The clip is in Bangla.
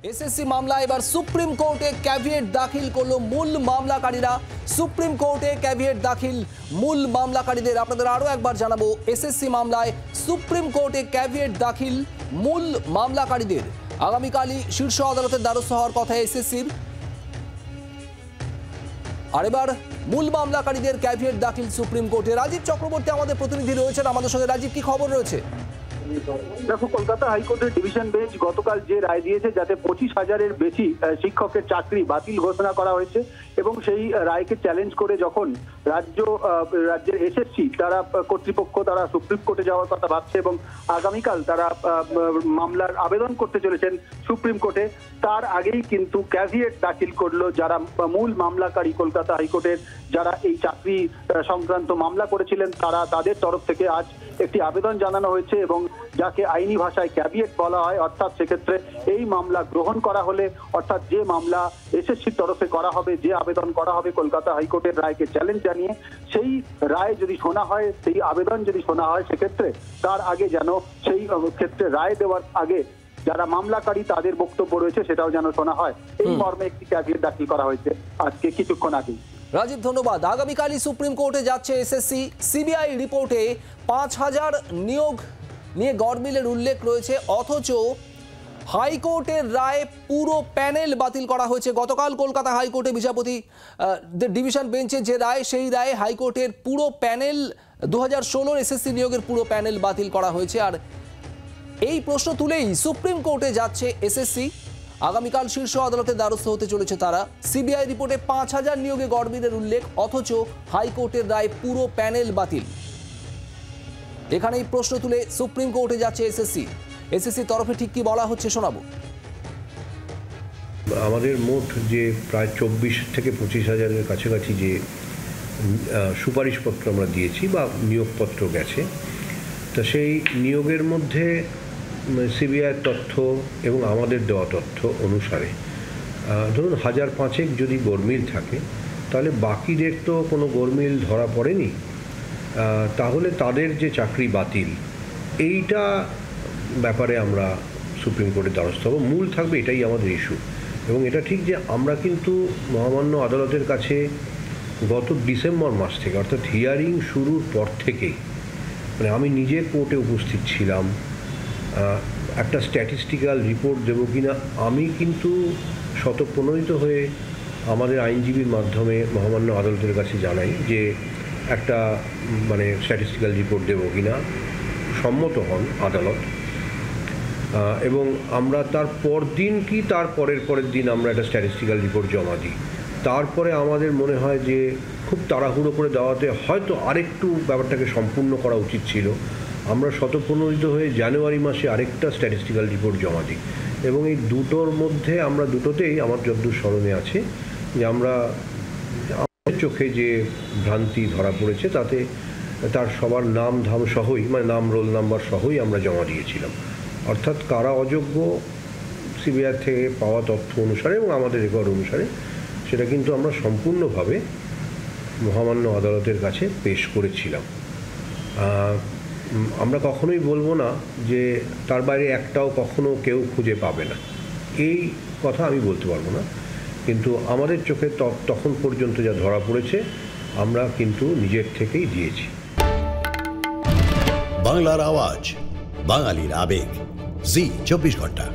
এসএসসি মামলা এবার সুপ্রিম কোর্টে ক্যাভিয়েট দাখিল করলো মূল মামলাকারীরা। সুপ্রিম কোর্টে ক্যাভিয়েট দাখিল মূল মামলাকারীদের। আপনাদের আরও একবার জানাবো, এসএসসি মামলায় সুপ্রিম কোর্টে ক্যাভিয়েট দাখিল মূল মামলাকারীদের। আগামীকালই শীর্ষ আদালতের দ্বারস্থ হওয়ার কথা এসএসসির। আর এবার মূল মামলাকারীদের ক্যাভিয়েট দাখিল সুপ্রিম কোর্টে। রাজীব চক্রবর্তী আমাদের প্রতিনিধি রয়েছেন আমাদের সঙ্গে। রাজীব, কি খবর রয়েছে? দেখো, কলকাতা হাইকোর্টের ডিভিশন বেঞ্চ গতকাল যে রায় দিয়েছে, যাতে 25,000-এর বেশি শিক্ষকের চাকরি বাতিল ঘোষণা করা হয়েছে, এবং সেই রায়কে চ্যালেঞ্জ করে যখন রাজ্যের এসএসসি তারা কর্তৃপক্ষ তারা সুপ্রিম কোর্টে যাওয়ার কথা ভাবছে এবং আগামীকাল তারা মামলার আবেদন করতে চলেছেন সুপ্রিম কোর্টে, তার আগেই কিন্তু ক্যাভিয়েট দাখিল করলো যারা মূল মামলাকারী কলকাতা হাইকোর্টের, যারা এই চাকরি সংক্রান্ত মামলা করেছিলেন, তাদের তরফ থেকে আজ একটি আবেদন জানানো হয়েছে, এবং যাকে আইনি ভাষায় ক্যাভিয়েট বলা হয়। অর্থাৎ সেক্ষেত্রে এই মামলা গ্রহণ করা হলে, অর্থাৎ যে মামলা এসএসসির তরফে করা হবে, যে আবেদন করা হবে কলকাতা হাইকোর্টের রায়কে চ্যালেঞ্জ জানিয়ে, সেই রায় যদি শোনা হয়, সেই আবেদন যদি শোনা হয়, সেক্ষেত্রে তার আগে যেন সেই ক্ষেত্রে রায় দেওয়ার আগে যারা মামলাকারী তাদের বক্তব্য রয়েছে সেটাও যেন শোনা হয়, এই মর্মে একটি ক্যাভিয়েট দাখিল করা হয়েছে আজকে কিছুক্ষণ আগে। রাজীব, ধন্যবাদ। আগামীকালই সুপ্রিম কোর্টে যাচ্ছে এসএসসি। সিবিআই রিপোর্টে 5,000 নিয়োগ নিয়ে গড়মিলের উল্লেখ রয়েছে, অথচ হাইকোর্টের রায় পুরো প্যানেল বাতিল করা হয়েছে। গতকাল কলকাতা হাইকোর্টে বিচারপতি ডিভিশন বেঞ্চের যে রায়, সেই রায়ে হাইকোর্টের পুরো প্যানেল 2016 এসএসসি নিয়োগের পুরো প্যানেল বাতিল করা হয়েছে। আর এই প্রশ্ন তুলেই সুপ্রিম কোর্টে যাচ্ছে এসএসসি। আগামীকাল শীর্ষ আদালতের দ্বারস্থ হতে চলেছে তারা। সিবিআই রিপোর্টে 5,000 নিয়োগে গড়মিলের উল্লেখ, অথচ হাইকোর্টের রায় পুরো প্যানেল বাতিল। এখানেই প্রশ্ন তুলে সুপ্রিম কোর্টে যাচ্ছে এসএসসি। এসএসসির তরফে ঠিক কি বলা হচ্ছে শোনাবো। আমাদের মোট যে প্রায় 24 থেকে 25,000-এর কাছাকাছি যে সুপারিশপত্র আমরা দিয়েছি বা নিয়োগপত্র গেছে, তা সেই নিয়োগের মধ্যে সিবিআইয়ের তথ্য এবং আমাদের দেওয়া তথ্য অনুসারে ধরুন 1,500 যদি গড়মিল থাকে, তাহলে বাকিদের তো কোনো গড়মিল ধরা পড়েনি, তাহলে তাদের যে চাকরি বাতিল, এইটা ব্যাপারে আমরা সুপ্রিম কোর্টের দ্বারস্থ হব। মূল থাকবে এটাই আমাদের ইস্যু। এবং এটা ঠিক যে আমরা কিন্তু মহামান্য আদালতের কাছে গত ডিসেম্বর মাস থেকে, অর্থাৎ হিয়ারিং শুরুর পর থেকেই, মানে আমি নিজে কোর্টে উপস্থিত ছিলাম, একটা স্ট্যাটিস্টিক্যাল রিপোর্ট দেবো কিনা আমি কিন্তু স্বতঃপ্রণোদিত হয়ে আমাদের আইনজীবীর মাধ্যমে মহামান্য আদালতের কাছে জানাই যে একটা মানে স্ট্যাটিস্টিক্যাল রিপোর্ট দেবো কিনা। সম্মত হন আদালত, এবং আমরা তার পরদিন কি তার পরের দিন আমরা একটা স্ট্যাটিস্টিক্যাল রিপোর্ট জমা দিই। তারপরে আমাদের মনে হয় যে খুব তাড়াহুড়ো করে দেওয়াতে হয়তো আরেকটু ব্যাপারটাকে সম্পূর্ণ করা উচিত ছিল। আমরা স্বতঃপ্রণোদিত হয়ে জানুয়ারি মাসে আরেকটা স্ট্যাটিস্টিক্যাল রিপোর্ট জমা দিই, এবং এই দুটোর মধ্যে আমরা দুটোতেই আমার যতদূর স্মরণে আছে যে আমরা আমাদের চোখে যে ভ্রান্তি ধরা পড়েছে, তাতে তার সবার নাম ধাম সহই, মানে নাম রোল নাম্বার সহই আমরা জমা দিয়েছিলাম। অর্থাৎ কারা অযোগ্য সিবিআই থেকে পাওয়া তথ্য অনুসারে এবং আমাদের রেকর্ড অনুসারে সেটা কিন্তু আমরা সম্পূর্ণভাবে মহামান্য আদালতের কাছে পেশ করেছিলাম। আমরা কখনোই বলবো না যে তার বাইরে একটাও কখনো কেউ খুঁজে পাবে না, এই কথা আমি বলতে পারবো না, কিন্তু আমাদের চোখে তখন পর্যন্ত যা ধরা পড়েছে আমরা কিন্তু নিজের থেকেই দিয়েছি। বাংলার আওয়াজ, বাঙালির আবেগ, জি 24 ঘন্টা।